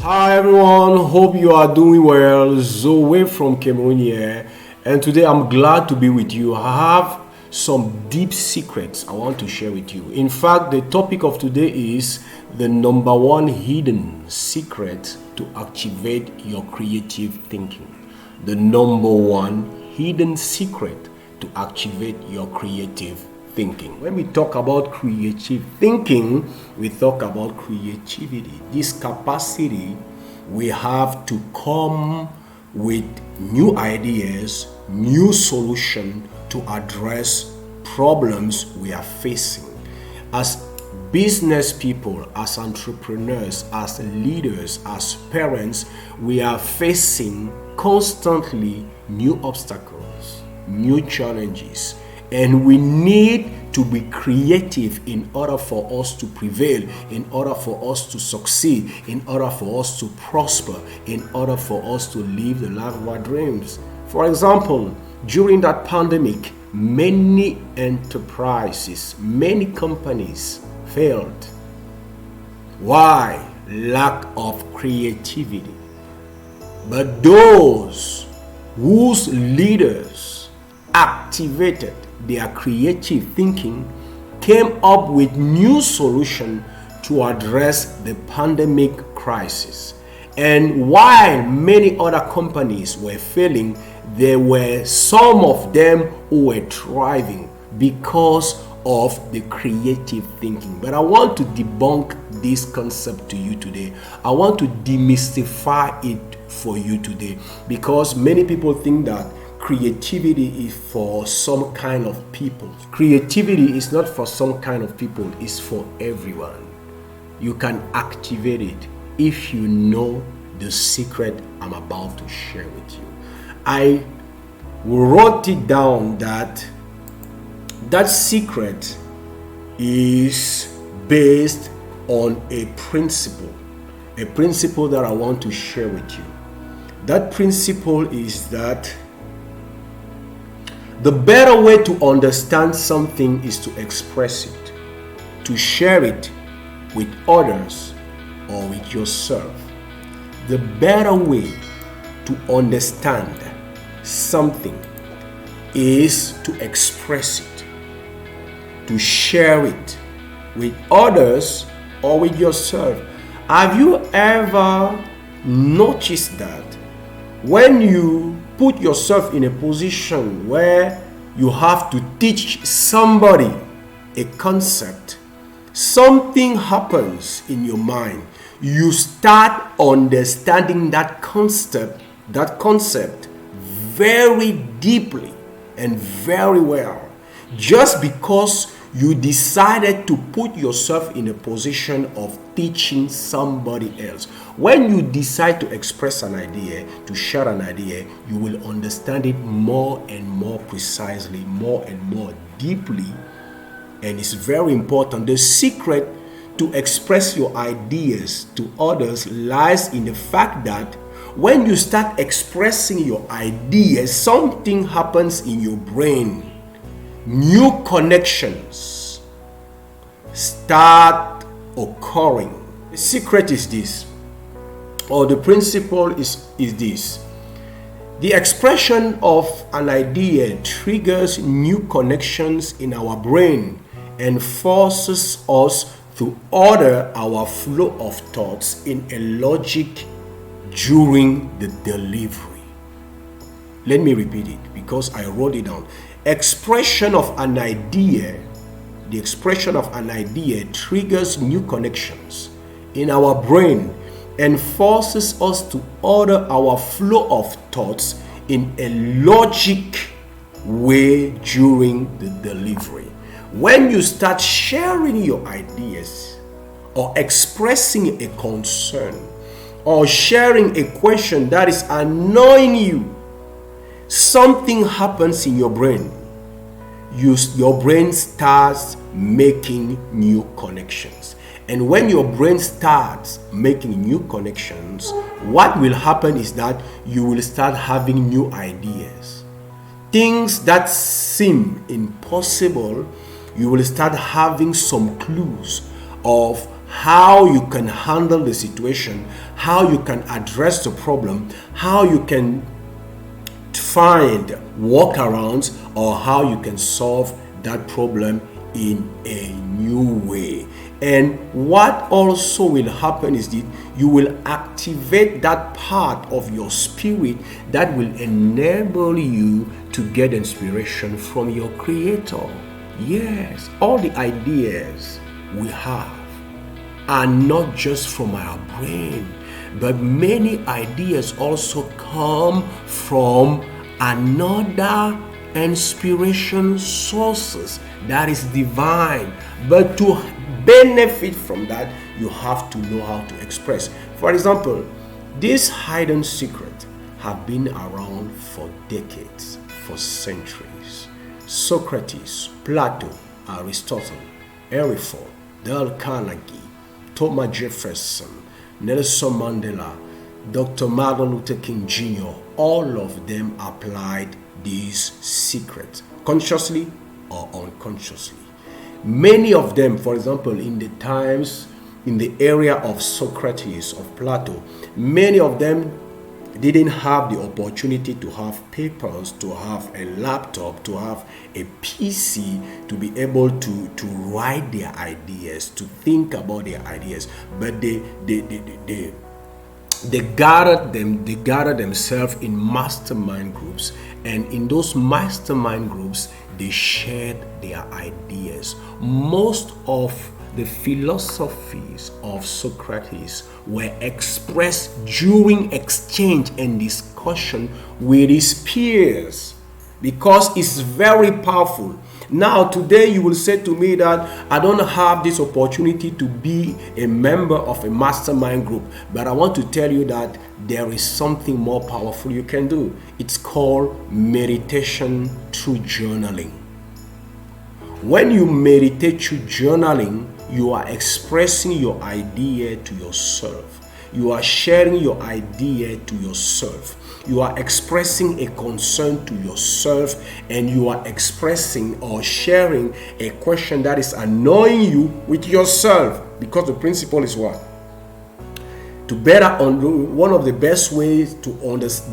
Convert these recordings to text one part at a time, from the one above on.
Hi everyone, hope you are doing well. Zoe from Cameroon here, and today I'm glad to be with you. I have some deep secrets I want to share with you. In fact, the topic of today is the number one hidden secret to activate your creative thinking. The number one hidden secret to activate your creative thinking. When we talk about creative thinking, we talk about creativity. This capacity we have to come with new ideas, new solutions to address problems we are facing. As business people, as entrepreneurs, as leaders, as parents, we are facing constantly new obstacles, new challenges, and we need to be creative in order for us to prevail, in order for us to succeed, in order for us to prosper, in order for us to live the life of our dreams. For example, during that pandemic, many enterprises, many companies failed. Why? Lack of creativity. But those whose leaders activated their creative thinking came up with new solutions to address the pandemic crisis. And while many other companies were failing, there were some of them who were thriving because of the creative thinking. But I want to debunk this concept to you today. I want to demystify it for you today, because many people think that creativity is for some kind of people. Creativity is not for some kind of people, it's for everyone. You can activate it if you know the secret I'm about to share with you. I wrote it down that secret is based on a principle that I want to share with you. That principle is that the better way to understand something is to express it, to share it with others or with yourself. The better way to understand something is to express it, to share it with others or with yourself. Have you ever noticed that when you put yourself in a position where you have to teach somebody a concept, something happens in your mind? You start understanding that concept very deeply and very well, just because you decided to put yourself in a position of teaching somebody else. When you decide to express an idea, to share an idea, you will understand it more and more precisely, more and more deeply. And it's very important. The secret to express your ideas to others lies in the fact that when you start expressing your ideas, something happens in your brain. New connections start occurring. The secret is this, or the principle is this. The expression of an idea triggers new connections in our brain and forces us to order our flow of thoughts in a logic during the delivery. Let me repeat it because I wrote it down. The expression of an idea triggers new connections in our brain and forces us to order our flow of thoughts in a logic way during the delivery. When you start sharing your ideas or expressing a concern or sharing a question that is annoying you, something happens in your brain. Your brain starts making new connections. And when your brain starts making new connections, what will happen is that you will start having new ideas. Things that seem impossible, you will start having some clues of how you can handle the situation, how you can address the problem, how you can find workarounds, or how you can solve that problem in a new way. And what also will happen is that you will activate that part of your spirit that will enable you to get inspiration from your Creator. Yes, all the ideas we have are not just from our brain, but many ideas also come from another inspiration sources that is divine. But to benefit from that, you have to know how to express. For example, these hidden secrets have been around for decades, for centuries. Socrates, Plato, Aristotle, Aristotle, Dale Carnegie, Thomas Jefferson, Nelson Mandela, Dr. Martin Luther King Jr., all of them applied these secrets, consciously or unconsciously. Many of them, for example, in the area of Socrates, of Plato, many of them didn't have the opportunity to have papers, to have a laptop, to have a PC, to be able to write their ideas, to think about their ideas. But they gathered themselves in mastermind groups, and in those mastermind groups they shared their ideas. Most of the philosophies of Socrates were expressed during exchange and discussion with his peers, because it's very powerful. Now, today you will say to me that I don't have this opportunity to be a member of a mastermind group, but I want to tell you that there is something more powerful you can do. It's called meditation through journaling. When you meditate through journaling, you are expressing your idea to yourself. You are sharing your idea to yourself. You are expressing a concern to yourself, and you are expressing or sharing a question that is annoying you with yourself. Because the principle is what? One of the best ways to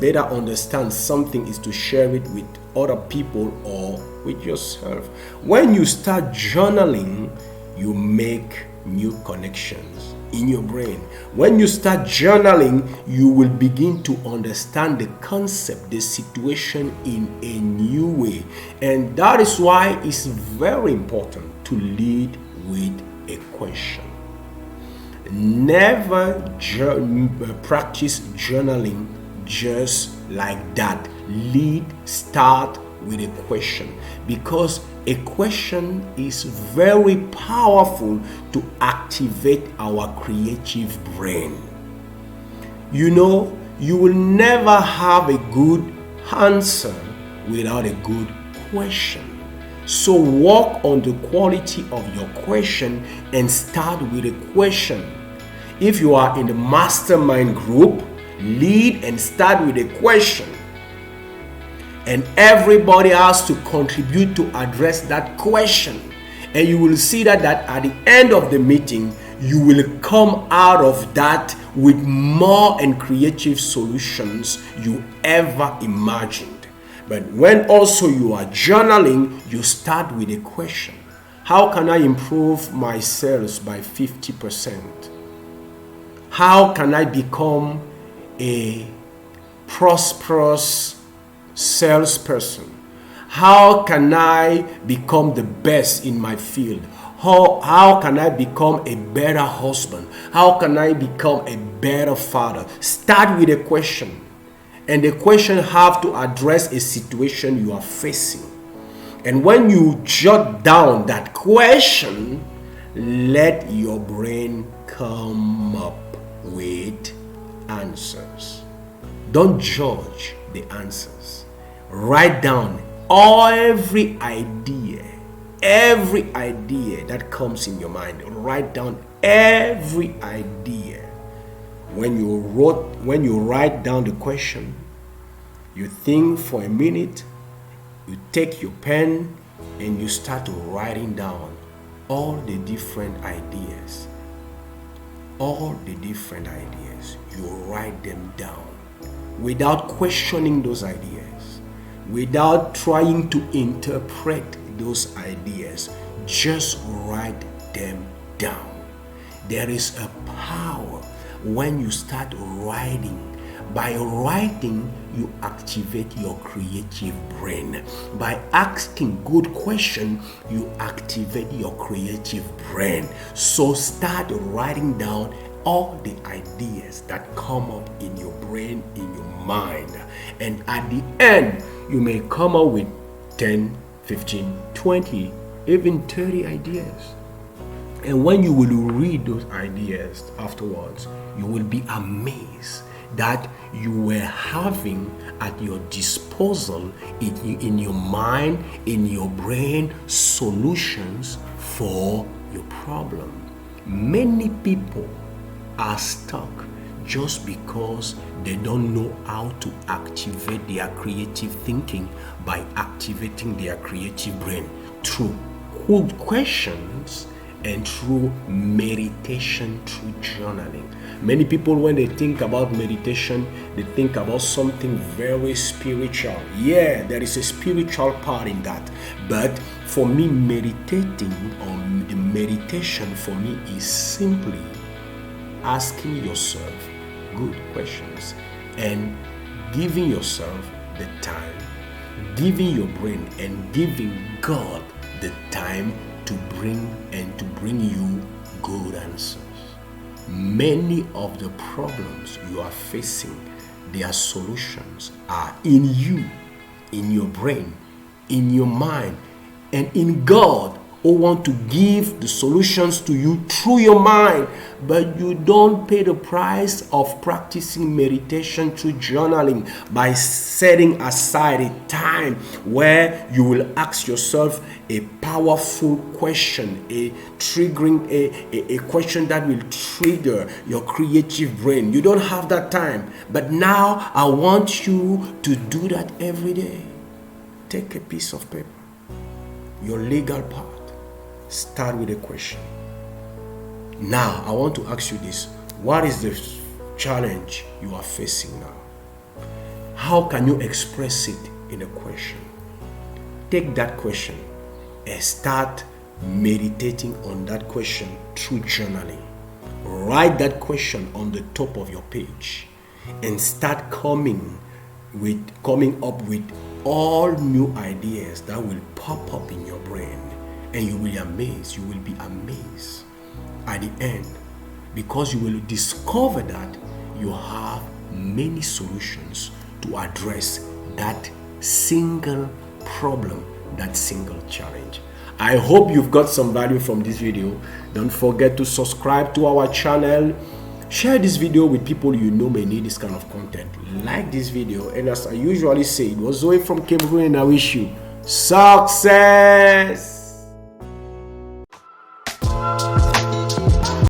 better understand something is to share it with other people or with yourself. When you start journaling, you make new connections in your brain. When you start journaling, you will begin to understand the concept, the situation in a new way. And that is why it's very important to lead with a question. Never practice journaling just like that. Start with a question, because a question is very powerful to activate our creative brain. You know, you will never have a good answer without a good question. So work on the quality of your question and start with a question. If you are in the mastermind group, lead and start with a question. And everybody has to contribute to address that question. And you will see that at the end of the meeting, you will come out of that with more and creative solutions you ever imagined. But when also you are journaling, you start with a question. How can I improve my sales by 50%? How can I become a prosperous salesperson? How can I become the best in my field? How can I become a better husband? How can I become a better father? Start with a question. And the question have to address a situation you are facing. And when you jot down that question, let your brain come up with answers. Don't judge the answers. Write down every idea that comes in your mind. Write down every idea. When you write down the question, you think for a minute, you take your pen and you start writing down all the different ideas. all the different ideas. You write them down without questioning those ideas, without trying to interpret those ideas. Just write them down. There is a power when you start writing. By writing, you activate your creative brain. By asking good questions, you activate your creative brain. So start writing down all the ideas that come up in your brain, in your mind. And at the end, you may come up with 10, 15, 20, even 30 ideas. And when you will read those ideas afterwards, you will be amazed that you were having at your disposal in your mind, in your brain, solutions for your problem. Many people are stuck just because they don't know how to activate their creative thinking by activating their creative brain through good questions and through meditation, through journaling. Many people, when they think about meditation, they think about something very spiritual. Yeah, there is a spiritual part in that. But for me, meditating, or the meditation for me, is simply asking yourself good questions and giving yourself the time, giving your brain and giving God the time to bring you good answers. Many of the problems you are facing, their solutions are in you, in your brain, in your mind, and in God, who want to give the solutions to you through your mind. But you don't pay the price of practicing meditation through journaling by setting aside a time where you will ask yourself a powerful question, a question that will trigger your creative brain. You don't have that time. But now I want you to do that every day. Take a piece of paper, your legal part. Start with a question. Now, I want to ask you this. What is the challenge you are facing now? How can you express it in a question? Take that question and start meditating on that question through journaling. Write that question on the top of your page and start coming up with all new ideas that will pop up in your brain. And you will be amazed at the end, because you will discover that you have many solutions to address that single problem, that single challenge. I hope you've got some value from this video. Don't forget to subscribe to our channel. Share this video with people you know may need this kind of content. Like this video, and as I usually say, it was Zoe from Cameroon, and I wish you success.